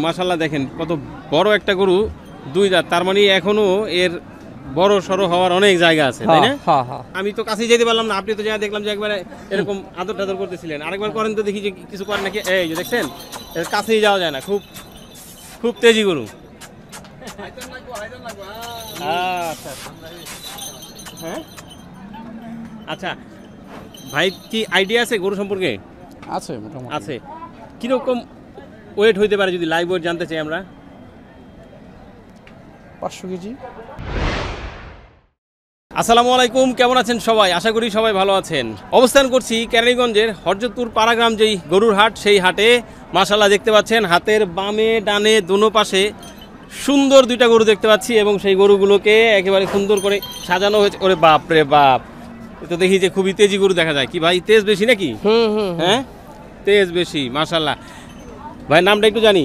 মাশাআল্লাহ দেখেন কত বড় একটা গরু, দুই দাঁত, তার মানে এখনো এর বড় সড়ো হওয়ার অনেক জায়গা আছে, তাই না? আমি তো কাছে যেতে পারলাম না, আপনি তো যা দেখলাম যে একবারে এরকম আদর টাদর করতেছিলেন, আরেকবার করেন তো দেখি যে কিছু করেন নাকি। এই যে দেখছেন, এর কাছেই যাওয়া যায় না, খুব খুব তেজি গরু। আচ্ছা হ্যাঁ, আচ্ছা ভাই কি আইডিয়া আছে গরু সম্পর্কে? আছে মোটামুটি আছে। কিরকম ওয়েট হইতে পারে যদি লাইভ ওয়েট জানতে চাই আমরা? 500 কেজি। আসসালামু আলাইকুম, কেমন আছেন সবাই? আশা করি সবাই ভালো আছেন। অবস্থান করছি কেরানীগঞ্জের হরজতপুর পাড়াগ্রাম, যেই গরুর হাট, সেই হাটে মাশাআল্লাহ দেখতে পাচ্ছেন হাতের বামে ডানে দোনো পাশে সুন্দর দুইটা গরু দেখতে পাচ্ছি, এবং সেই গরুগুলোকে একেবারে সুন্দর করে সাজানো হয়েছে। ওরে বাপ রে বাপ, তো দেখি যে খুবই তেজি গরু দেখা যায়। কি ভাই তেজ বেশি নাকি? হ্যাঁ তেজ বেশি মাশাআল্লাহ। ভাই নামটা একটু জানি।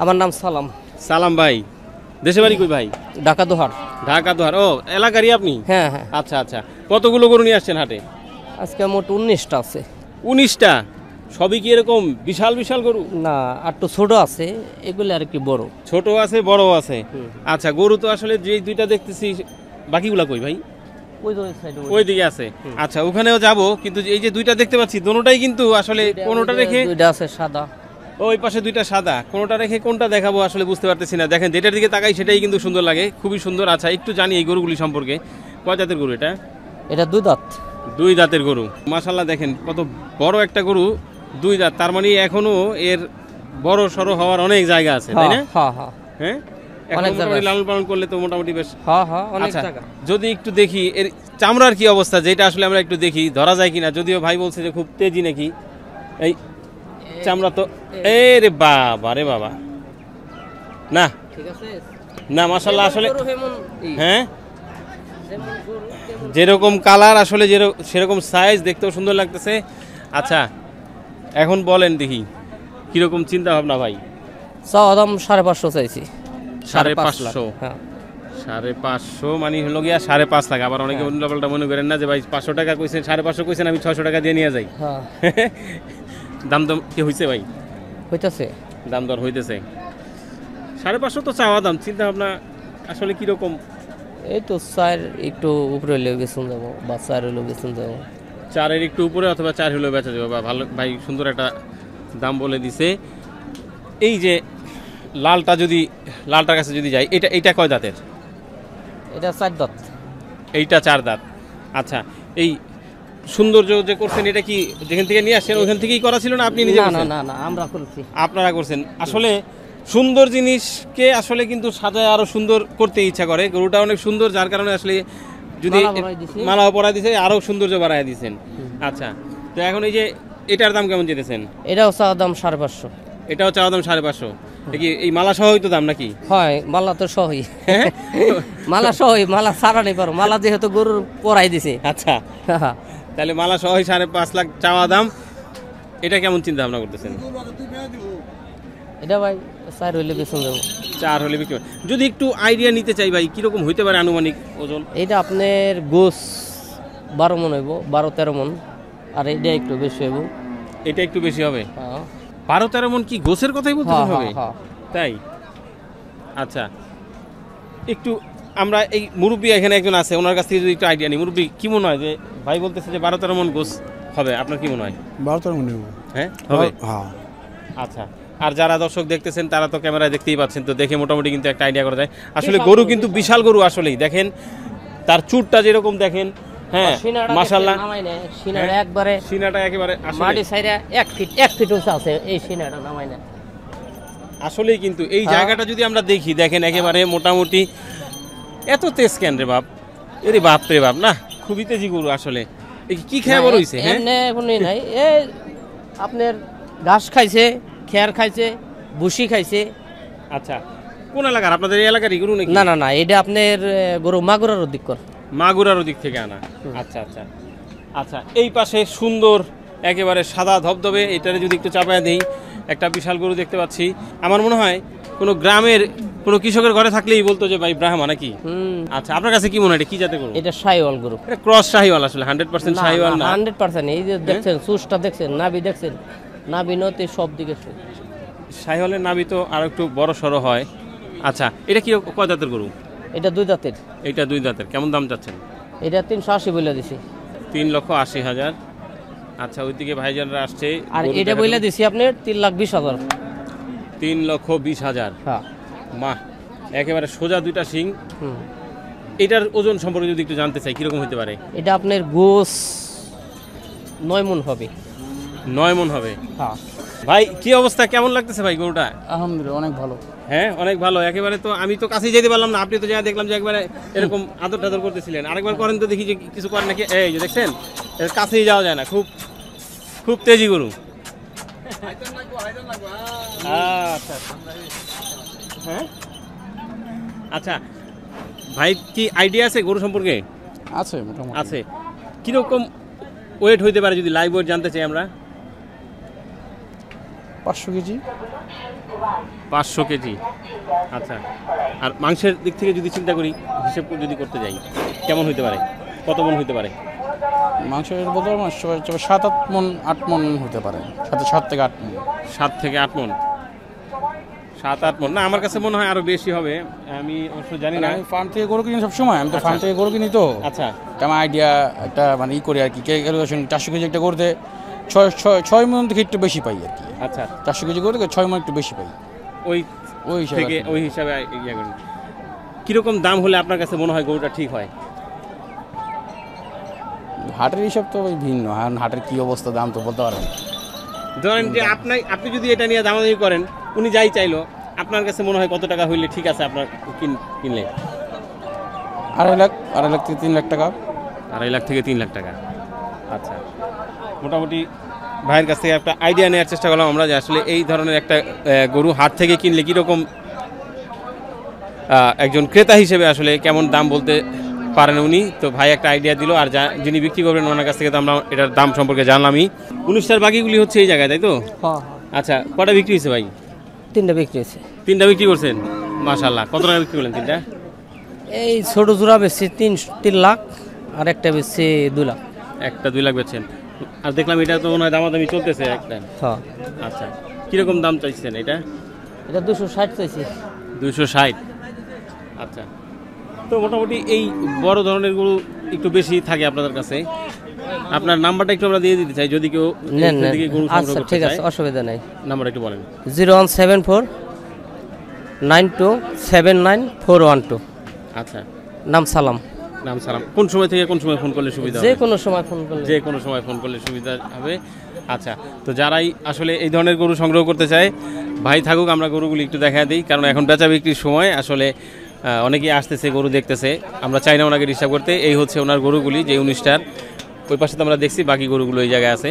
আমার নাম সালাম। সালাম ভাই, দেশে বাড়ি কই ভাই? ঢাকা দোহার। ঢাকা দোহার, ও এলাকারই আপনি? হ্যাঁ হ্যাঁ। আচ্ছা আচ্ছা, কতগুলো গরু নিয়ে আসছেন হাটে? আজকে মোট 19টা আছে। 19টা? সবই কি এরকম বিশাল বিশাল গরু? না, একটু ছোট আছে, এগুলো আর কি বড়। ছোট আছে বড় আছে। আচ্ছা, গরু তো আসলে যে দুইটা দেখতেছি, বাকিগুলা কই ভাই? ওই দিকে আছে। আচ্ছা, ওখানেও যাব, কিন্তু এই যে দুইটা দেখতে পাচ্ছি দোনোটাই কিন্তু আসলে কোনোটা রেখে, দুইটা আছে সাদা, ওই পাশে দুইটা সাদা, কোনোটা রেখে কোনটা দেখাবো আসলে বুঝতে পারতেছি না। দেখেন যেটার দিকে তাকাই সেটাই কিন্তু সুন্দর লাগে, খুবই সুন্দর। আচ্ছা, একটু জানি এই গরুগুলি সম্পর্কে। কয় জাতের গরু এটা? এটা দুই দাঁত। দুই দাঁতের গরু মাশাআল্লাহ, দেখেন কত বড় একটা গরু, দুই দাঁত, তার মানে এখনো এর বড় সড়ো হওয়ার অনেক জায়গা আছে, তাই না? হ্যাঁ হ্যাঁ হ্যাঁ, অনেক জায়গা লালন পালন করলে তো মোটামুটি বেশ। হ্যাঁ হ্যাঁ, অনেক জায়গা। যদি একটু দেখি এর চামড়ার কি অবস্থা, যেটা আসলে আমরা একটু দেখি ধরা যায় কিনা, যদিও ভাই বলছে যে খুব তেজি নাকি। এই চামড়া তো, এ রে বাবা রে বাবা, না ঠিক আছে না মাশাআল্লাহ আসলে। হ্যাঁ, যেরকম কালার আসলে সেরকম সাইজ, দেখতেও সুন্দর লাগতেছে। আচ্ছা, এখন বলেন দেখি কিরকম চিন্তা ভাবনা ভাই? চাওয়া দাম 550 চাইছি। 550? হ্যাঁ 550 মানে হলো গিয়া 5.5 লাখ। আবার অনেকে উল্টাপাল্টা মনে করেন না যে ভাই 500 টাকা কইছেন, 550 কইছেন, আমি 600 টাকা দিয়ে নিয়ে যাই। হ্যাঁ দাম দর কি হইছে ভাই? হইতাছে, দাম দর হইতেছে। 550 তো চাওয়া দাম, চিন্তা ভাবনা আসলে কিরকম? এই তো 4 একটু উপরে হলে বেচুন যাবো, বা 4 হলে বেচুন যাবো। 4-এর একটু উপরে অথবা 4 হলেও বেচা যাবে। বা ভালো ভাই, সুন্দর একটা দাম বলে দিছে। এই যে লালটা, যদি লালটার কাছে যদি যাই, এটা কয় দাঁতের? এটা 4 দাঁত। এইটা 4 দাঁত। আচ্ছা, এই সৌন্দর্য যে করছেন, এটা কি যেখান থেকে নিয়ে আসছেন ওখান থেকেই করা ছিল না আপনি নিজে? না না না, আমরা করছি। আপনারা করছেন। আসলে সুন্দর জিনিসকে আসলে কিন্তু সাজায় আরো সুন্দর করতে ইচ্ছা করে। গরুটা অনেক সুন্দর, যার কারণে আসলে যদি মালাও পরাই দিছে আরো সৌন্দর্য বাড়ায় দিচ্ছেন। আচ্ছা, তো এখন এই যে এটার দাম কেমন যেতেছেন? এটাও চাওয়া দাম 550। এটাও চাওয়া দাম 550? দেখি এই মালা সহই তো দাম নাকি? হয়, মালা তো সহই। মালা সহই, মালা ছাড়া নেই পারো, মালা যেহেতু গরুর পরাই দিছে। আচ্ছা, তাহলে মালা সহই 5.5 লাখ চাওয়া দাম। এটা কেমন চিন্তা ভাবনা করতেছেন? এটা ভাই 4 হইলে বেচুন যাবো। 4 হলে বিক্রি। যদি একটু আইডিয়া নিতে চাই ভাই, কিরকম হইতে পারে আনুমানিক ওজন? এটা আপনার গোস 12 মন হইব, 12-13 মন। আর এটা একটু বেশি হইব। এটা একটু বেশি হবে? হ্যাঁ 12-13 মন কি গোসের কথাই বলতে হবে? তাই? আচ্ছা, একটু আমরা এই মুরব্বী এখানে একজন আছে, ওনার কাছ থেকে যদি একটু আইডিয়া নিই। মুরব্বী, কি মনে হয় যে ভাই বলতেছে যে 12-13 মন গোস হবে, আপনার কি মনে হয়? 12-13 মন হবে। হ্যাঁ হবে? হ্যাঁ। আচ্ছা, আর যারা দর্শক দেখতেছেন তারা তো ক্যামেরায় দেখতেই পাচ্ছেন, তো দেখে মোটামুটি কিন্তু একটা আইডিয়া করা যায়। আসলে গরু কিন্তু বিশাল গরু আসলেই। দেখেন তার চুটটা যেরকম, দেখেন। হ্যাঁ মাশাআল্লাহ, সিনাটা একবারে, সিনাটা একেবারে মাটি সাইরা 1 ফিট উঁচু আছে এই সিনাটা, নামাই না। আসলেই কিন্তু এই জায়গাটা যদি আমরা দেখি, দেখেন একেবারে মোটামুটি। এত তেজ কেন রে বাপ, এরে বাপ রে বাপ, না খুবই তেজি গরু আসলে। কি খেয়ে বড় হইছে? হ্যাঁ এমনি নাই, এই আপনার ঘাস খাইছে, খেয়ার খাইছে, ভুসি খাইছে। আচ্ছা, কোন এলাকার? আপনাদের এই এলাকারই গরু নাকি? না না না, এটা আপনার গরু মাগুরার দিক কর, মাগুরার দিক থেকে আনা। আচ্ছা আচ্ছা আচ্ছা, এই পাশে সুন্দর একেবারে সাদা ধবধবে, এটারে যদি একটু চাপায় দিই, একটা বিশাল গরু দেখতে পাচ্ছি। আমার মনে হয় কোনো গ্রামের কোনো কৃষকের ঘরে থাকলেই বলতো যে ভাই ব্রাহ্মা নাকি। আচ্ছা, আপনার কাছে কি মনে হয় এটা কি জাতের গরু? এটা শাহিওয়াল গরু। এটা ক্রস শাহিওয়াল আসলে 100% শাহিওয়াল না? 100%। এই যে দেখছেন সুসটা দেখছেন, নাভি দেখছেন, নাভি নতে সব দিকে শাহিওয়ালের নাভি তো আর একটু বড় সড়ো হয়। আচ্ছা, এটা কি কয় দাঁতের গরু? এটা 2 দাঁতের। এটা 2 দাঁতের। কেমন দাম চাচ্ছেন? এটা 380 বলে দিছি। 3,80,000। আচ্ছা, ওইদিকে ভাইজানরা আসছে। আর এটা বলে দিছি আপনার 3,20,000। 3,20,000। হ্যাঁ। মা, একেবারে সোজা 2টা শিং। এটার ওজন সম্পর্কে যদি একটু জানতে চাই, কিরকম হতে পারে? এটা আপনার গোস 9 মণ হবে। 9 মণ হবে। হ্যাঁ। ভাই কি অবস্থা, কেমন লাগতেছে ভাই গরুটা? আলহামদুলিল্লাহ অনেক ভালো। হ্যাঁ, অনেক ভালো। একেবারে তো আমি তো কাছেই যেতে পারলাম না, আপনি তো যা দেখলাম যে একবারে এরকম আদর টাদর করতেছিলেন। আরেকবার করেন তো দেখি যে কিছু করেন নাকি। এই যে দেখছেন, এর কাছেই যাওয়া যায় না, খুব খুব তেজি গরু। আচ্ছা হ্যাঁ, আচ্ছা ভাই কি আইডিয়া আছে গরু সম্পর্কে? আছে মোটামুটি আছে। কিরকম ওয়েট হইতে পারে যদি লাইভ ওয়েট জানতে চাই আমরা? 500 কেজি। 500 কেজি। আচ্ছা, আর মাংসের দিক থেকে যদি চিন্তা করি, হিসেব যদি করতে যাই, কেমন হইতে পারে, কত মণ হইতে পারে? মাংসের বদল 7-8 মণ 8 মণ হতে পারে। 7 থেকে 8 মণ। 7 থেকে 8 মণ। 7-8 মণ না, আমার কাছে মনে হয় আরো বেশি হবে। আমি অবশ্য জানি না। আমি ফার্ম থেকে গরু কিনি সবসময়, আমি তো ফার্ম থেকে গরু কিনি তো। আচ্ছা, আমার আইডিয়া একটা মানে করি আর কি। 400 কেজি একটা করতে 6 মণ থেকে একটু বেশি পাই আর কি। আচ্ছা, 400 কেজি করতে 6 মণ একটু বেশি পাই। ওই থেকে ওই হিসাবে ইয়ে করেন। কিরকম দাম হলে আপনার কাছে মনে হয় গরুটা ঠিক হয়? হাটের হিসাব তো ভিন্ন, হাটের কি অবস্থা দাম তো বলতে পারবেন। ধরেন যে আপনি যদি এটা নিয়ে দামাদামি করেন, উনি যাই চাইলো, আপনার কাছে মনে হয় কত টাকা হইলে ঠিক আছে আপনার কিনলে? 2.5 লাখ থেকে 3 লাখ টাকা। 2.5 লাখ থেকে 3 লাখ টাকা। আচ্ছা, মোটামুটি ভাইয়ের কাছ থেকে একটা আইডিয়া নেওয়ার চেষ্টা করলাম আমরা যে আসলে এই ধরনের একটা গরু হাট থেকে কিনলে কীরকম একজন ক্রেতা হিসেবে আসলে কেমন দাম বলতে পারেন উনি। তো ভাই একটা আইডিয়া দিল, আর যিনি বিক্রি করবেন ওনার কাছ থেকে তো আমরা এটার দাম সম্পর্কে জানলামই। 19টার বাকিগুলি হচ্ছে এই জায়গায়, তাই তো? হ্যাঁ। আচ্ছা, কটা বিক্রি হয়েছে ভাই? 3টা বিক্রি হয়েছে। 3টা বিক্রি করছেন, মাশাআল্লাহ। কত টাকা বিক্রি করলেন 3টা? এই ছোট জোড়া বেশি 3 লাখ, আর একটা বেশি 2 লাখ। একটা 2 লাখ বেচছেন। আর দেখলাম এটা তো মনে হয় দামাদামি চলতেছে একটা। হ্যাঁ। আচ্ছা, কিরকম দাম চাইছেন এটা? এটা 260 চাইছি। 260। আচ্ছা, তো মোটামুটি এই বড় ধরনের গরু একটু বেশি থাকে আপনাদের কাছে। আপনার নাম্বারটা একটু আমরা দিয়ে দিতে চাই যদি কেউ এদিকে গরু সংগ্রহ আচ্ছা, করতে ঠিক চায়। আছে, অসুবিধা নাই। নাম্বারটা একটু বলেন। 01749279412। আচ্ছা, নাম সালাম। নাম সালাম। কোন সময় থেকে কোন সময় ফোন করলে সুবিধা হবে? যে কোনো সময় ফোন করলে। যে কোনো সময় ফোন করলে সুবিধা হবে। আচ্ছা, তো যারাই আসলে এই ধরনের গরু সংগ্রহ করতে চায়, ভাই থাকুক, আমরা গরুগুলি একটু দেখা দিই, কারণ এখন বেচা বিক্রির সময় আসলে অনেকেই আসতেছে গরু দেখতেছে। আমরা চাই না ওনাকে ডিস্টার্ব করতে। এই হচ্ছে ওনার গরুগুলি, যে 19টার ওই পাশে তো আমরা দেখছি, বাকি গরুগুলো এই জায়গায় আছে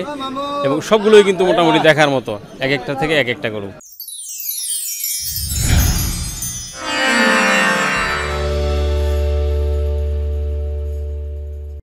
এবং সবগুলোই কিন্তু মোটামুটি দেখার মতো, এক একটা থেকে এক একটা গরু।